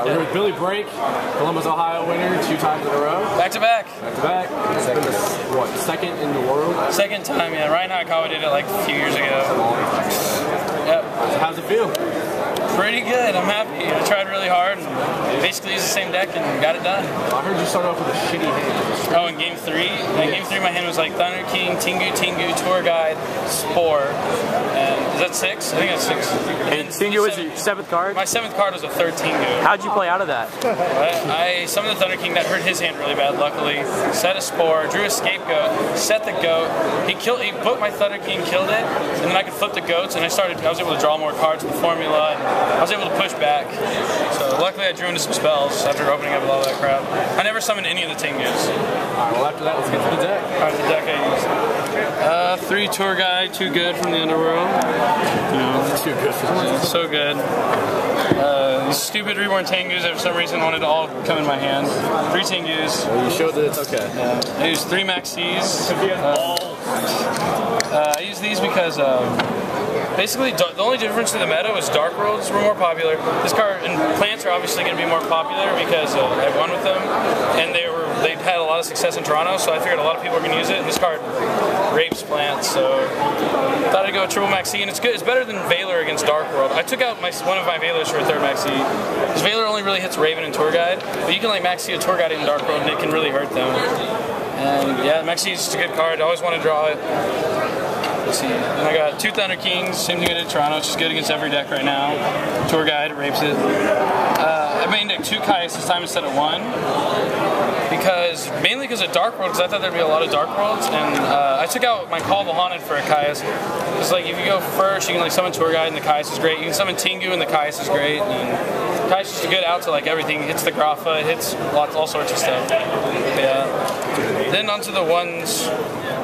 We're with Billy Brake, Columbus, Ohio winner, 2 times in a row. Back to back. Back to back. It's been what, second in the world? Second time, yeah. Ryan Hakawa did it like a few years ago. Yep. So how's it feel? Pretty good. I'm happy. I tried really hard and basically used the same deck and got it done. I heard you start off with a shitty hand. Oh, in game 3? In game 3, my hand was like Thunder King, Tengu, Tour Guide, Spore. And is that 6? I think that's 6. And Tengu was your 7th card? My 7th card was a 3rd Tengu. How'd you play out of that? I summoned the Thunder King. That hurt his hand really bad, luckily. Set a Spore, drew a Scapegoat, set the Goat. He put my Thunder King, killed it, and then I could flip the Goats, and I was able to draw more cards with the formula. I was able to push back. So luckily I drew into some spells after opening up with all that crap. I never summoned any of the Tengus. Alright, well after that, let's get to the deck. Alright, the deck I used. 3 Tour Guide, 2 good from the Underworld. You know, Too good for this. so good. These stupid Reborn Tengus, for some reason, wanted to all come in my hand. 3 Tengus. Well, you showed that it's okay. I used 3 Maxis. I use these because basically the only difference to the meta was Dark Worlds were more popular. This card and plants are obviously going to be more popular because I won with them, and they'd had a lot of success in Toronto, so I figured a lot of people were going to use it. And this card rapes plants, so thought I'd go with triple Maxi, and it's good. It's better than Valor against Dark World. I took out one of my Valors for a 3rd Maxi. Because Valor only really hits Raven and Tour Guide, but you can like Maxi a Tour Guide in Dark World, and it can really hurt them. And yeah, Maxi is just a good card. I always want to draw it. Let's see. Then I got 2 Thunder Kings, same thing I did in Toronto, which is good against every deck right now. Tour Guide rapes it. I main deck 2 Kaius this time instead of 1. Mainly because of Dark World, because I thought there'd be a lot of Dark Worlds, and I took out my Call of the Haunted for a Kaius. It's like if you go first, you can like summon Tour Guide and the Kaius is great. You can summon Tengu and the Kaius is great. And Kaius is just a good out to like everything. It hits the Grapha, it hits all sorts of stuff. Yeah. Then onto the ones.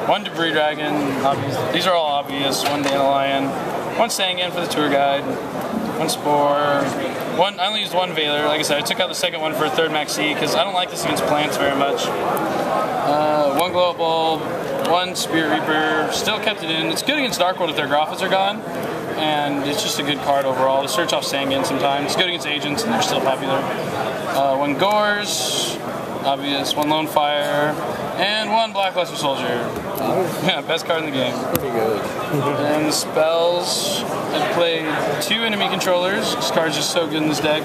1 Debris Dragon, obvious. These are all obvious. 1 Dandelion, 1 Sangan for the Tour Guide, 1 Spore, I only used 1 Valor. Like I said, I took out the 2nd one for a 3rd Maxi because I don't like this against plants very much. 1 Glow Up Bulb, 1 Spirit Reaper, still kept it in. It's good against Dark World if their Graphas are gone, and it's just a good card overall. To search off Sangan sometimes. It's good against agents and they're still popular. 1 Gores, obvious, 1 Lone Fire, and 1 Blackluster Soldier. Yeah, best card in the game. Pretty good. And the spells, I played 2 enemy controllers. This card's just so good in this deck.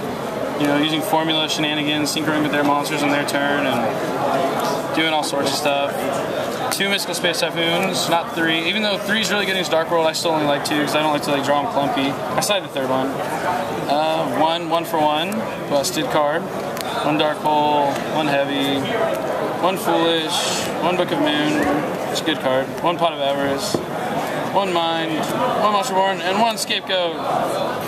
You know, using formula shenanigans, synchroning with their monsters on their turn, and doing all sorts of stuff. 2 Mystical Space Typhoons, not 3. Even though 3 is really good against Dark World, I still only like 2 because I don't like to like draw them clumpy. I sided the 3rd one. 1 for 1, busted card. 1 Dark Hole, 1 Heavy, 1 Foolish, 1 Book of Moon. It's a good card. 1 Pot of Avarice, 1 Mind, 1 Monster Born, and 1 Scapegoat.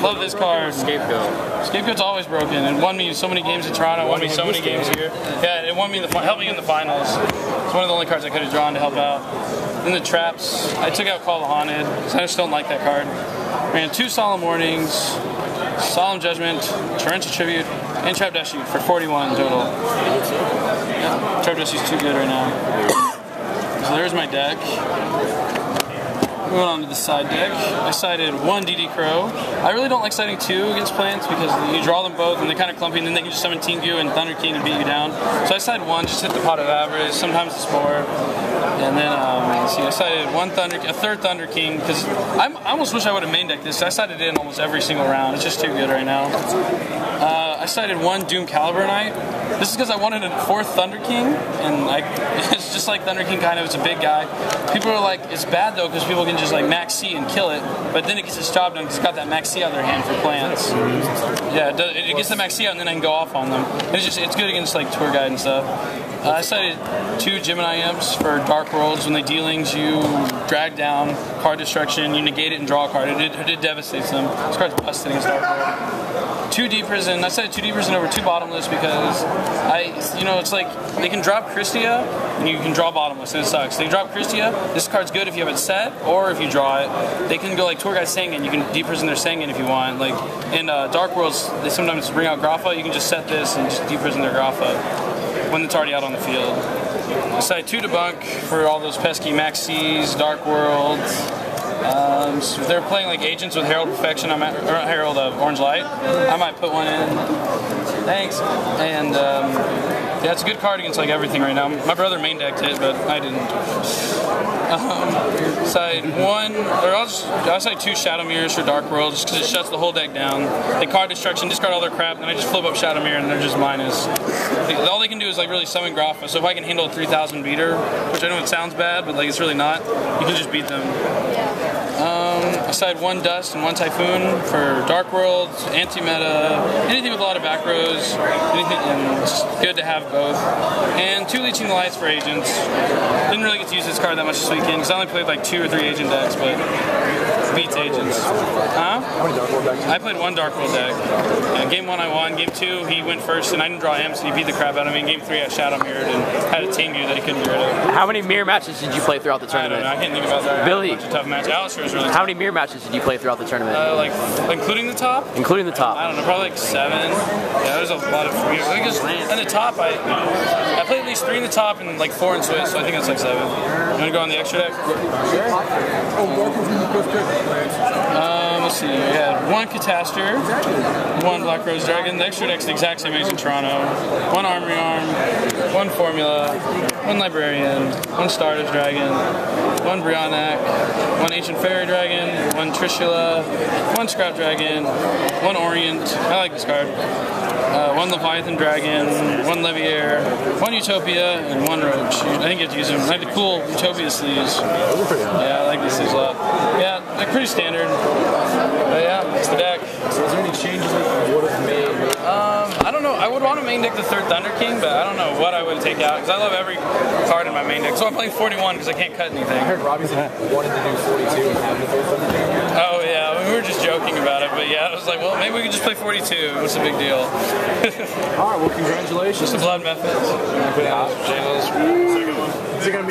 Love this card. Scapegoat. Scapegoat's always broken. It won me so many games in Toronto, won me so many games here. Yeah, it won me helped me in the finals. It's one of the only cards I could have drawn to help out. Then the traps, I took out Call of the Haunted, because I just don't like that card. Ran 2 Solemn Warnings, Solemn Judgment, Torrential Tribute, and Trap Dash Shoot for 41 total. Yeah, Trap Dash Shoot's too good right now. So there's my deck. Moving on to the side deck. I sided 1 DD Crow. I really don't like siding 2 against plants because you draw them both and they're kind of clumpy, and then they can just summon Tengu and Thunder King and beat you down. So I sided 1, just hit the Pot of Avarice, sometimes the Spore. And then, let's see, I sided a 3rd Thunder King because I almost wish I would have main decked this. I sided it in almost every single round. It's just too good right now. I sided 1 Doom Caliber Knight. This is because I wanted a 4th Thunder King, and it's just like Thunder King kind of, it's a big guy. People are like, it's bad though because people can just like Max C and kill it, but then it gets its job done because it's got that Max C out of their hand for plants. Yeah, it gets the Max C out and then I can go off on them. And it's good against like Tour Guide and stuff. I sided 2 Gemini Imps for Dark Worlds. When they dealings, you drag down, card destruction, you negate it and draw a card. It devastates them. This card's busted against Dark World. 2 Deep Prison. I sided 2 Deep Prison over 2 Bottomless because it's like they can drop Christia and you can draw Bottomless and it sucks. They drop Christia. This card's good if you have it set or if you draw it. They can go like Tour Guide Sangan. You can Deep Prison their Sangan if you want. Like in Dark Worlds, they sometimes bring out Grapha. You can just set this and just Deep Prison their Grapha when it's already out on the field. I sided 2 Debunk for all those pesky Maxis, Dark Worlds. So if they're playing like Agents with Herald Perfection, or Herald of Orange Light, I might put one in. Thanks. And yeah, it's a good card against like everything right now. My brother main decked it, but I didn't. Side 1, or I'll say 2 Shadow Mirrors for Dark World, just because it shuts the whole deck down. They card destruction, discard all their crap, and I just flip up Shadow Mirror, and they're just minus. All they can do is like really summon Grapha. So if I can handle a 3,000 beater, which I know it sounds bad, but like it's really not, you can just beat them. Aside 1 Dust and 1 Typhoon for Dark World, anti-meta, anything with a lot of back rows, anything, and it's good to have both. And 2 Leeching the Lights for Agents. Didn't really get to use this card that much this weekend because I only played like 2 or 3 agent decks, but beats Agents. Huh? How many Dark World decks? I played 1 Dark World deck. Game 1 I won, Game 2 he went first and I didn't draw him, so he beat the crap out of me. In Game 3 I Shadow Mirrored and had a Tengu that he couldn't get rid of. How many mirror matches did you play throughout the I don't tournament? know, I can't think about that. Billy. It was a tough match. Alistair was really tough. How many mirror matches did you play throughout the tournament? Like including the top? Including the top. I don't know, probably like 7. Yeah, there's a lot of. Because in the top, I played at least 3 in the top and like 4 in Swiss, so I think it's like 7. You want to go on the extra deck? Let's see. We had 1 Catastor, 1 Black Rose Dragon. The extra deck's the exact same as in Toronto. 1 Armory Arm, 1 Formula, 1 Librarian, 1 Stardust Dragon, 1 Brionac, 1 Ancient Fairy Dragon, 1 Trishula, 1 Scrap Dragon, 1 Orient. I like this card. 1 Leviathan Dragon, 1 Leviair, 1 Utopia, and 1 Roach. I think you have to use them. I like the cool Utopia sleeves. Yeah, I like these sleeves a lot. Yeah, they're pretty standard. But yeah, it's the deck. So is there any changes that you would have made? I don't know. I would want to main deck the 3rd Thunder King, but I don't know what I would take out because I love every card in my main deck. So I'm playing 41 because I can't cut anything. I heard Robbie said he wanted to do 42 and have the 3rd Thunder King. Oh yeah, we were just joking about it, but yeah, I was like, well, maybe we could just play 42. What's the big deal? Alright, well congratulations. The Blood Methods.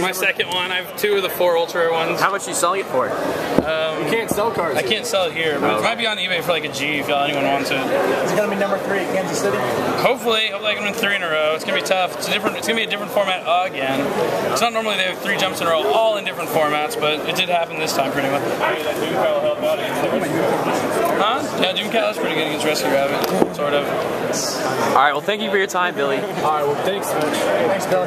My second one. I have 2 of the 4 Ultra ones. How much are you selling it for? You can't sell cards. I can't sell it here, but it might be on eBay for like a G if anyone wants it. Is it going to be number 3 at Kansas City? Hopefully I can win 3 in a row. It's going to be tough. It's going to be a different format again. It's not normally they have 3 jumps in a row, all in different formats, but it did happen this time pretty much. Huh? Yeah, Doomcow is pretty good against Rescue Rabbit, sort of. Alright, well thank you for your time, Billy. Alright, well thanks. Thanks, Bill.